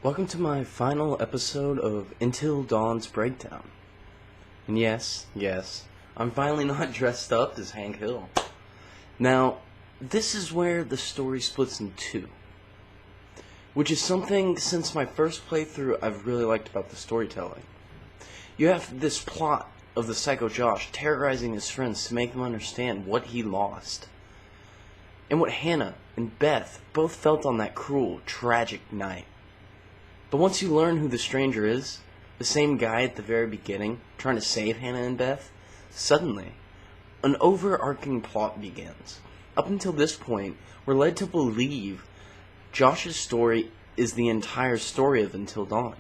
Welcome to my final episode of Until Dawn's Breakdown. And yes, I'm finally not dressed up as Hank Hill. Now, this is where the story splits in two, which is something since my first playthrough I've really liked about the storytelling. You have this plot of the psycho Josh terrorizing his friends to make them understand what he lost, and what Hannah and Beth both felt on that cruel, tragic night. But once you learn who the stranger is, the same guy at the very beginning, trying to save Hannah and Beth, suddenly, an overarching plot begins. Up until this point, we're led to believe Josh's story is the entire story of Until Dawn.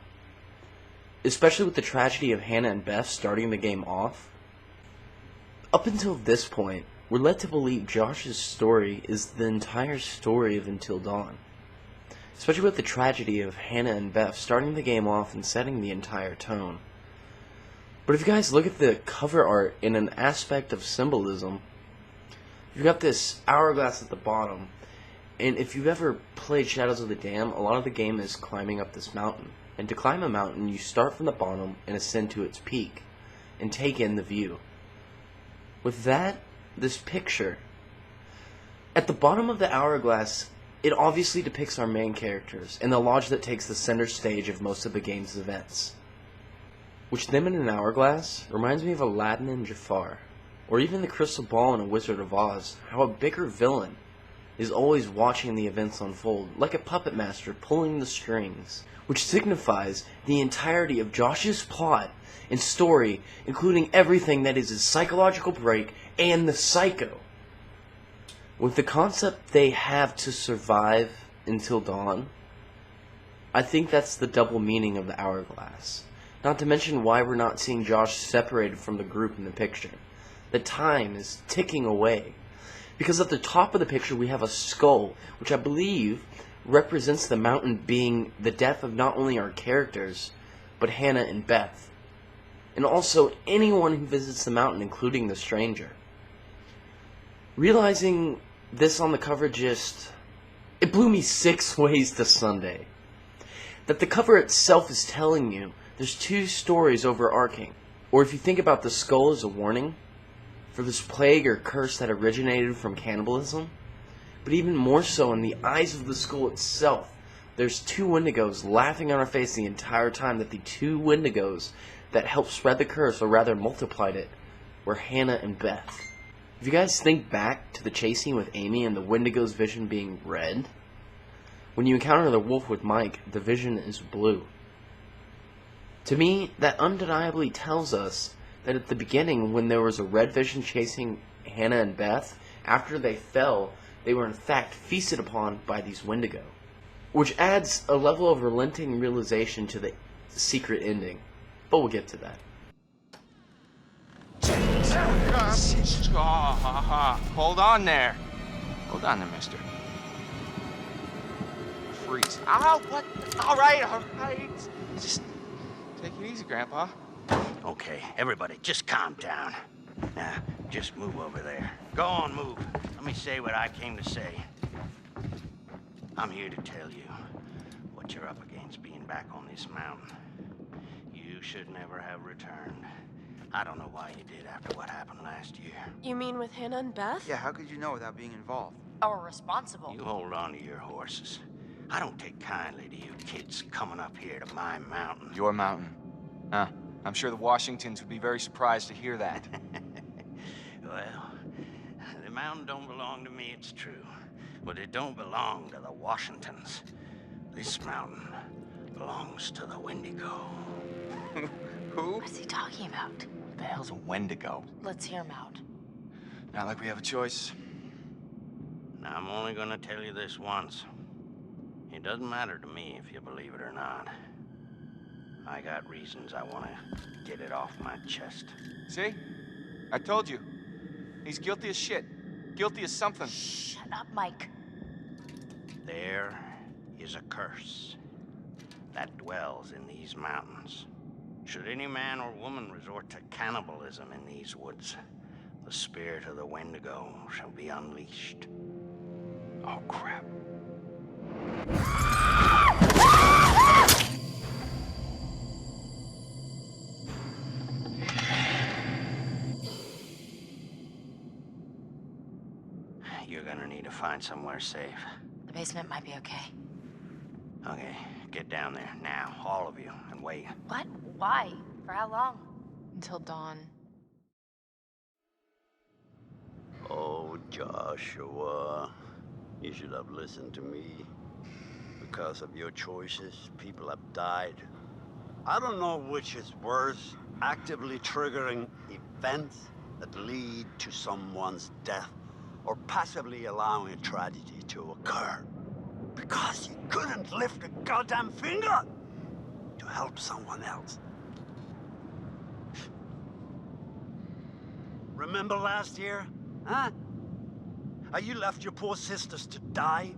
Especially with the tragedy of Hannah and Beth starting the game off. Up until this point, we're led to believe Josh's story is the entire story of Until Dawn. Especially with the tragedy of Hannah and Beth starting the game off and setting the entire tone. But if you guys look at the cover art in an aspect of symbolism, you've got this hourglass at the bottom, and if you've ever played Shadows of the Dam, a lot of the game is climbing up this mountain. And to climb a mountain, you start from the bottom and ascend to its peak, and take in the view. With that, this picture, at the bottom of the hourglass, it obviously depicts our main characters, and the lodge that takes the center stage of most of the game's events. Which, them in an hourglass, reminds me of Aladdin and Jafar, or even the crystal ball in A Wizard of Oz, how a bigger villain is always watching the events unfold, like a puppet master pulling the strings, which signifies the entirety of Josh's plot and story, including everything that is his psychological break and the psycho. With the concept they have to survive until dawn, I think that's the double meaning of the hourglass. Not to mention why we're not seeing Josh separated from the group in the picture. The time is ticking away. Because at the top of the picture we have a skull, which I believe represents the mountain being the death of not only our characters, but Hannah and Beth. And also anyone who visits the mountain, including the stranger. Realizing this on the cover it blew me 6 ways to Sunday. That the cover itself is telling you there's two stories overarching. Or if you think about the skull as a warning for this plague or curse that originated from cannibalism, but even more so in the eyes of the skull itself, there's two Wendigos laughing on our face the entire time, that the two Wendigos that helped spread the curse, or rather multiplied it, were Hannah and Beth. If you guys think back to the chase scene with Amy and the Wendigo's vision being red, when you encounter the wolf with Mike, the vision is blue. To me, that undeniably tells us that at the beginning, when there was a red vision chasing Hannah and Beth, after they fell, they were in fact feasted upon by these Wendigo. Which adds a level of relenting realization to the secret ending. But we'll get to that. Hold on there. Hold on there, mister. Freeze. Ow, what? All right. Just take it easy, Grandpa. Okay, everybody, just calm down. Now, just move over there. Go on, move. Let me say what I came to say. I'm here to tell you what you're up against being back on this mountain. You should never have returned. I don't know why you did after what happened last year. You mean with Hannah and Beth? Yeah, how could you know without being involved? Or responsible? You hold on to your horses. I don't take kindly to you kids coming up here to my mountain. Your mountain. Huh. I'm sure the Washingtons would be very surprised to hear that. Well, the mountain don't belong to me, it's true. But it don't belong to the Washingtons. This mountain belongs to the Wendigo. Who? What's he talking about? What the hell's a Wendigo? Let's hear him out. Not like we have a choice. Now, I'm only gonna tell you this once. It doesn't matter to me if you believe it or not. I got reasons I want to get it off my chest. See? I told you. He's guilty as shit. Guilty as something. Shut up, Mike. There is a curse that dwells in these mountains. Should any man or woman resort to cannibalism in these woods, the spirit of the Wendigo shall be unleashed. Oh, crap. find somewhere safe. The basement might be okay. Okay, get down there now, all of you, and wait. What? Why? For how long? Until dawn. Oh, Joshua, you should have listened to me. Because of your choices, people have died. I don't know which is worse, actively triggering events that lead to someone's death, or passively allowing a tragedy to occur. Because you couldn't lift a goddamn finger to help someone else. Remember last year? Huh? How you left your poor sisters to die?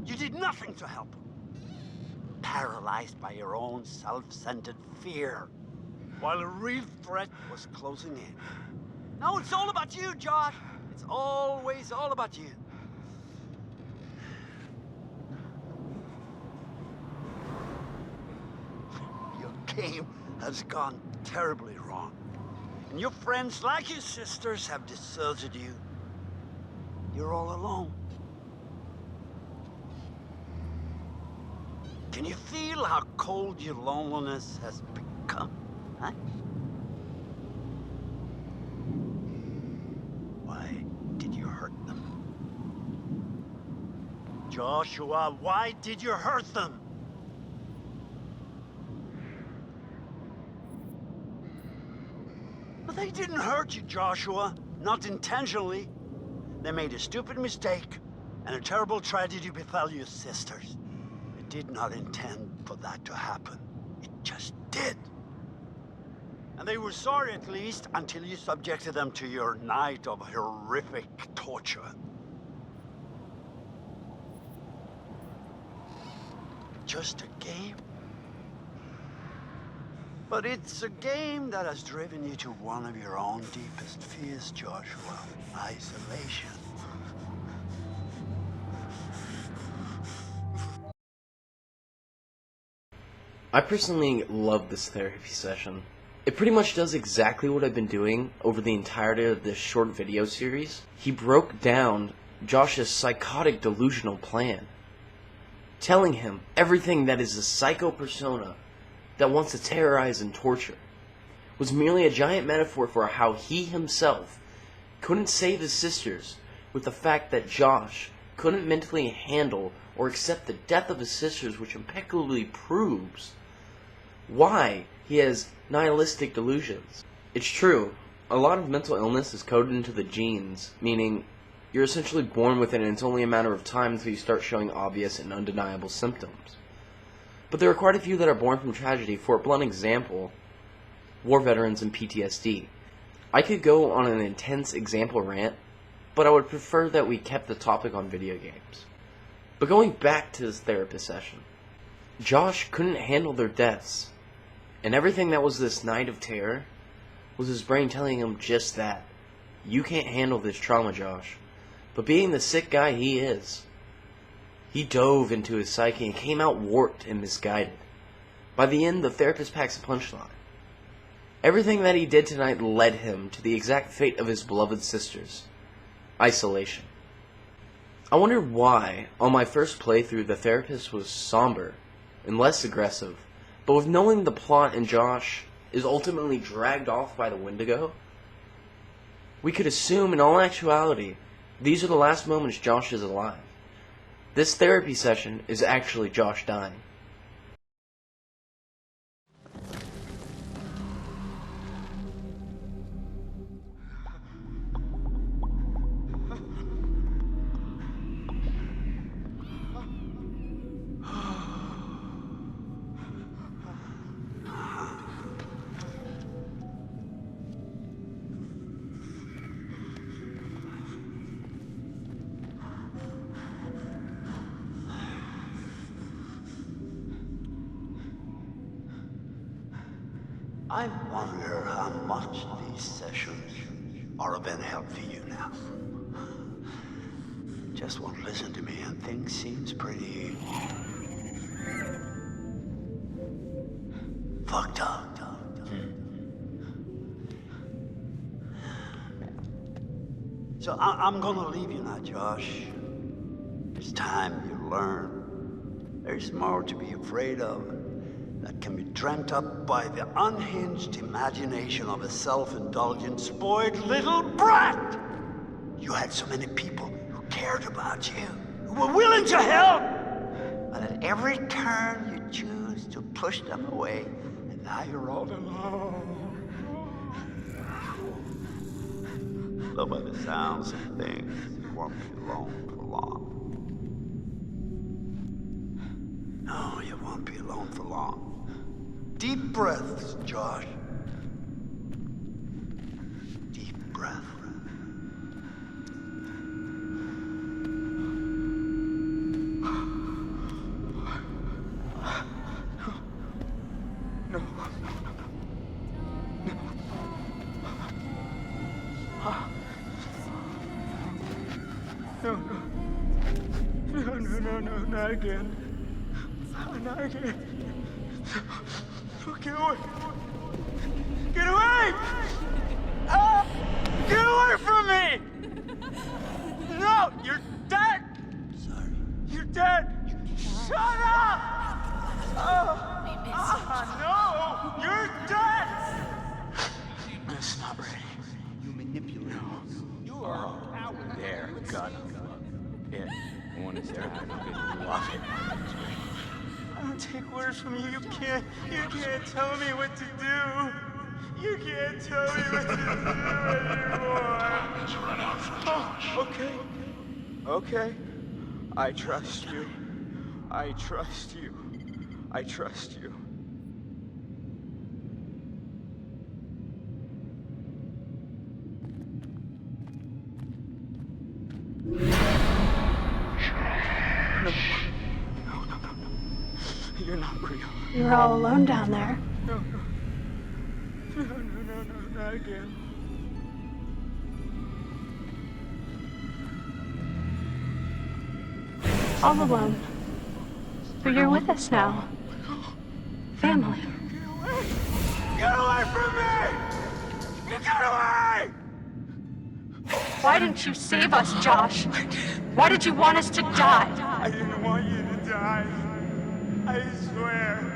You did nothing to help them. Paralyzed by your own self-centered fear, while a real threat was closing in. No, it's all about you, Josh. It's always all about you. Your game has gone terribly wrong. And your friends, like your sisters, have deserted you. You're all alone. Can you feel how cold your loneliness has become, huh? Why did you hurt them? Joshua, why did you hurt them? But they didn't hurt you, Joshua. Not intentionally. They made a stupid mistake, and a terrible tragedy befell your sisters. They did not intend for that to happen. It just did. And they were sorry, at least, until you subjected them to your night of horrific torture. Just a game? But it's a game that has driven you to one of your own deepest fears, Joshua. Isolation. I personally love this therapy session. It pretty much does exactly what I've been doing over the entirety of this short video series. He broke down Josh's psychotic delusional plan, telling him everything that is a psycho persona that wants to terrorize and torture was merely a giant metaphor for how he himself couldn't save his sisters, with the fact that Josh couldn't mentally handle or accept the death of his sisters, which impeccably proves why he has nihilistic delusions. It's true, a lot of mental illness is coded into the genes, meaning you're essentially born with it and it's only a matter of time until you start showing obvious and undeniable symptoms. But there are quite a few that are born from tragedy. For a blunt example, war veterans and PTSD. I could go on an intense example rant, but I would prefer that we kept the topic on video games. But going back to this therapist session, Josh couldn't handle their deaths, and everything that was this night of terror was his brain telling him just that. You can't handle this trauma, Josh. But being the sick guy he is, he dove into his psyche and came out warped and misguided. By the end, the therapist packs a punchline. Everything that he did tonight led him to the exact fate of his beloved sisters. Isolation. I wondered why, on my first playthrough, the therapist was somber and less aggressive, but with knowing the plot and Josh is ultimately dragged off by the Wendigo, we could assume in all actuality, these are the last moments Josh is alive. This therapy session is actually Josh dying. I wonder how much these sessions are of any help for you now. Just won't listen to me and things seems pretty fucked up. So I'm gonna leave you now, Josh. It's time you learn. There's more to be afraid of that can be dreamt up by the unhinged imagination of a self-indulgent, spoiled little brat. You had so many people who cared about you, who were willing to help. But at every turn you choose to push them away, and now you're all alone. Though by the sounds of things, you won't be alone for long. No, you won't be alone for long. Deep breaths, Josh. Deep breath. No, not again. Not again. Get away! Get away! Ah! Get away from me! No, you're dead! Sorry. You're dead! Shut up! No! You're dead! It's not ready. You manipulate. You are a coward. There, got him. Yeah, one is there. Love it. I don't take orders from you. You can't tell me what to do. You can't tell me what to do anymore. Okay. I trust you. I trust you. I trust you. No. You're not real. You were all alone down there. No, not again. All alone. But you're with us now. Family. Get away from me! Get away! Why didn't you save us, Josh? Why did you want us to die? I didn't want you to die. I swear.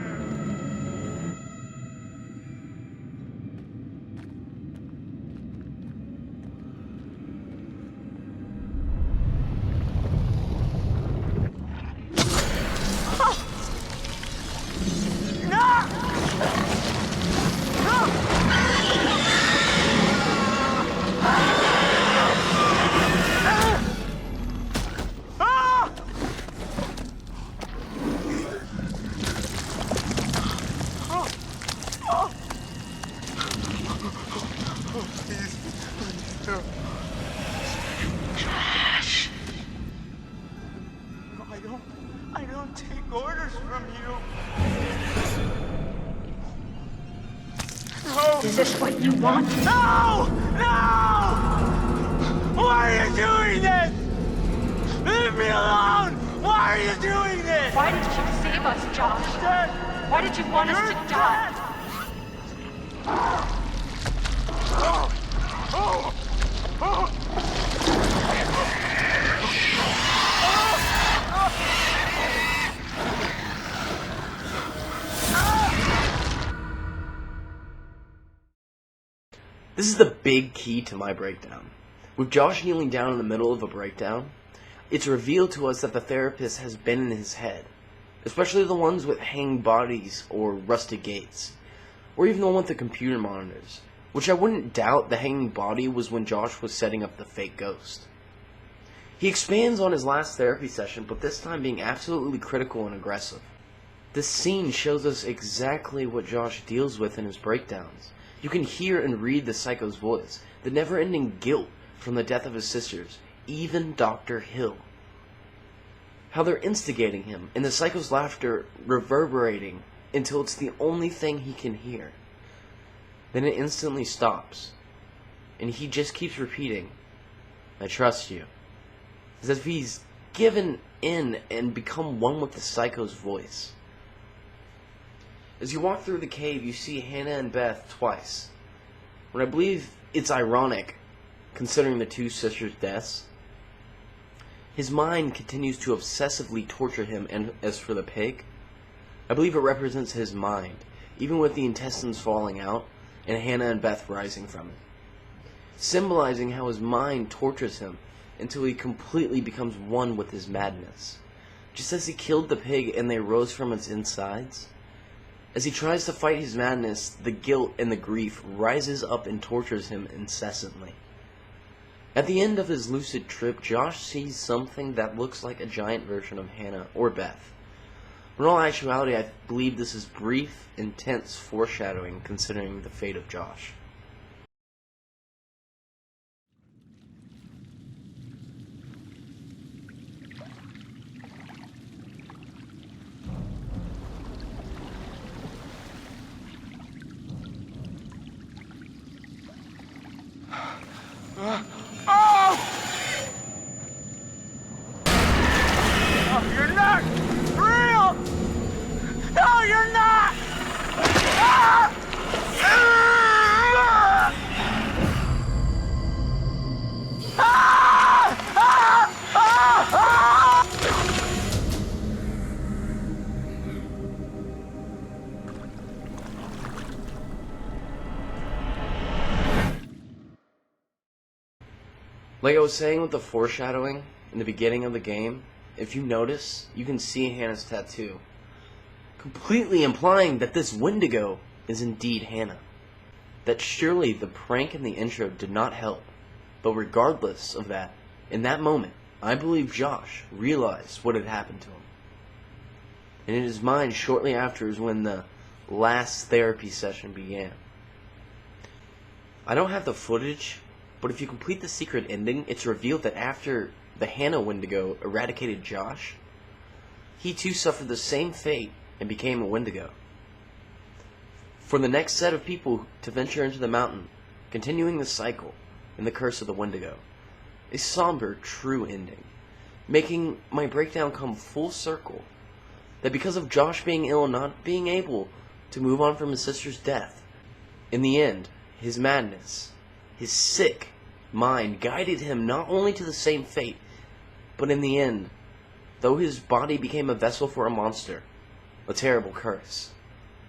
Josh. I don't take orders from you. No! Is this what you want? No! No! Why are you doing this? Leave me alone! Why are you doing this? Why did you save us, Josh? Dead. Why did you want us to die? This is the big key to my breakdown. With Josh kneeling down in the middle of a breakdown, it's revealed to us that the therapist has been in his head, especially the ones with hanging bodies or rusted gates, or even the one with the computer monitors, which I wouldn't doubt the hanging body was when Josh was setting up the fake ghost. He expands on his last therapy session, but this time being absolutely critical and aggressive. This scene shows us exactly what Josh deals with in his breakdowns. You can hear and read the psycho's voice, the never-ending guilt from the death of his sisters, even Dr. Hill. How they're instigating him, and the psycho's laughter reverberating until it's the only thing he can hear. Then it instantly stops, and he just keeps repeating, "I trust you," as if he's given in and become one with the psycho's voice. As you walk through the cave, you see Hannah and Beth twice, when I believe it's ironic, considering the two sisters' deaths. his mind continues to obsessively torture him, and as for the pig, I believe it represents his mind, even with the intestines falling out and Hannah and Beth rising from it, symbolizing how his mind tortures him until he completely becomes one with his madness. Just as he killed the pig and they rose from its insides, as he tries to fight his madness, the guilt and the grief rises up and tortures him incessantly. At the end of his lucid trip, Josh sees something that looks like a giant version of Hannah or Beth. In all actuality, I believe this is brief, intense foreshadowing considering the fate of Josh. Oh, you're not real! No, you're not! Ah! Like I was saying with the foreshadowing in the beginning of the game, if you notice, you can see Hannah's tattoo, completely implying that this Wendigo is indeed Hannah. That surely the prank in the intro did not help, but regardless of that, in that moment, I believe Josh realized what had happened to him. And in his mind shortly after is when the last therapy session began. I don't have the footage, but if you complete the secret ending, it's revealed that after the Hannah Wendigo eradicated Josh, he too suffered the same fate and became a Wendigo. For the next set of people to venture into the mountain, continuing the cycle and the curse of the Wendigo, a somber, true ending, making my breakdown come full circle, that because of Josh being ill and not being able to move on from his sister's death, in the end, his madness, his sick mind guided him not only to the same fate, but in the end, though his body became a vessel for a monster, a terrible curse,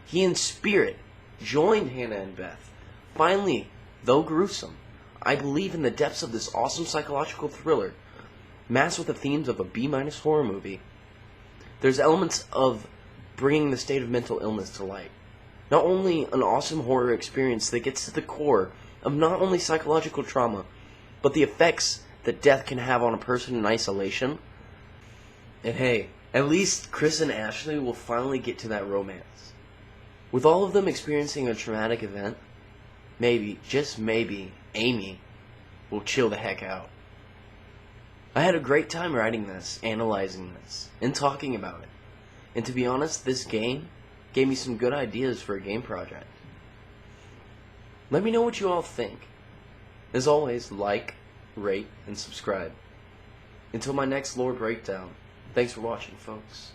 he in spirit joined Hannah and Beth. Finally, though gruesome, I believe in the depths of this awesome psychological thriller, masked with the themes of a B- horror movie, there's elements of bringing the state of mental illness to light. Not only an awesome horror experience that gets to the core of not only psychological trauma, but the effects that death can have on a person in isolation. And hey, at least Chris and Ashley will finally get to that romance. With all of them experiencing a traumatic event, maybe, just maybe, Amy will chill the heck out. I had a great time writing this, analyzing this, and talking about it. And to be honest, this game gave me some good ideas for a game project. Let me know what you all think. As always, like, rate, and subscribe. Until my next lore breakdown, thanks for watching, folks.